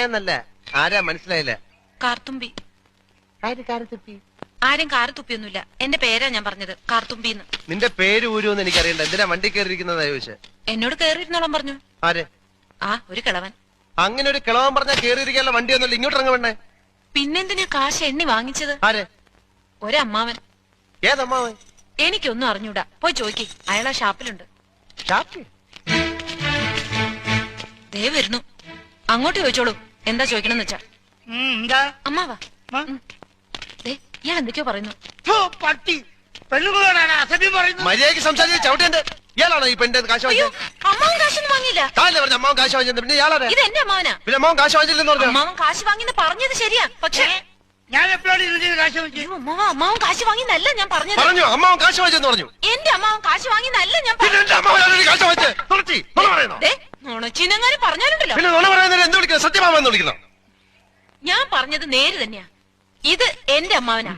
എന്നല്ല. ആരാ മനസ്സിലായില്ല? കാർത്തുമ്പി. കാരത്തുപ്പി? ആരും കാറ് തുപ്പിയൊന്നുമില്ല. എന്റെ പേരാ ഞാൻ പറഞ്ഞത്, കാർത്തുമ്പിന്ന്. നിന്റെ പേര് ഊരുമെന്ന് എനിക്കറിയണ്ട. എന്തിനാ വണ്ടി കയറിയിരിക്കുന്നതാ ചോദിച്ചേ? എന്നോട് കേറിയിരുന്നോളം പറഞ്ഞു. ആര്? ആ, ഒരു കിളവൻ. അങ്ങനെ ഒരു കിളവൻ പറഞ്ഞാൽ കേറിയിരിക്കാനുള്ള വണ്ടി ഒന്നുമില്ല. ഇങ്ങോട്ട് ഇറങ്ങ വേണ്ടേ? പിന്നെന്തിനാ കാശ് എണ്ണി വാങ്ങിച്ചത്? ആര്? ഒരമ്മാവൻ. ഏതമ്മാവൻ? എനിക്കൊന്നും അറിഞ്ഞൂടാ. പോയി ചോദിക്ക്, അയാളാ ഷാപ്പിലുണ്ട്. ദേ വരുന്നു. അങ്ങോട്ട് ചോദിച്ചോളൂ, എന്താ ചോദിക്കണമെന്ന് വെച്ചാ. അമ്മാവാ. ഇയാൾ എന്തൊക്കെയോ പറയുന്നു. പട്ടി പെണ്ണുകളോടാണ് അസഭ്യം പറയുന്നത്. മര്യാദയ്ക്ക് സംസാരിച്ച ചവിട്ടേണ്ട. ഇയാളാണോ ഈ പെണ്ണിന്റെ കാശ് വാങ്ങിച്ചത്? അമ്മാവൻ കാശൊന്നും വാങ്ങിയില്ല. താല്ലേ പറഞ്ഞ അമ്മാവൻ കാശ് വാങ്ങിച്ചത്? പിന്നെ ഇയാളാരെ? ഇത് എന്റെ അമ്മാവനാ. പിന്നെ അമ്മാവൻ കാശ് വാങ്ങിച്ചില്ലെന്ന് പറഞ്ഞു. അമ്മാവൻ കാശ് വാങ്ങിന്ന് പറഞ്ഞത് ശരിയാ, പക്ഷേ ഞാൻ എപ്പോഴാണ് ഇതിന്റെ കാശ് വാങ്ങിച്ചത്? അമ്മാവൻ കാശ് വാങ്ങിന്നല്ല ഞാൻ പറഞ്ഞത്. പറഞ്ഞു അമ്മാവൻ കാശ് വാങ്ങിച്ചെന്ന് പറഞ്ഞു. എന്റെ അമ്മാവൻ കാശ് വാങ്ങിന്നല്ല ഞാൻ നുണച്ചിനങ്ങാനും പറഞ്ഞാലുണ്ടല്ലോ. പിന്നെ നുണ പറയുന്നതിന് എന്ത് വിളിക്കുന്നത്? സത്യമാമെന്ന് വിളിക്കണം. ഞാൻ പറഞ്ഞത് നേര് തന്നെയാ. ഇത് എന്റെ അമ്മാവനാ.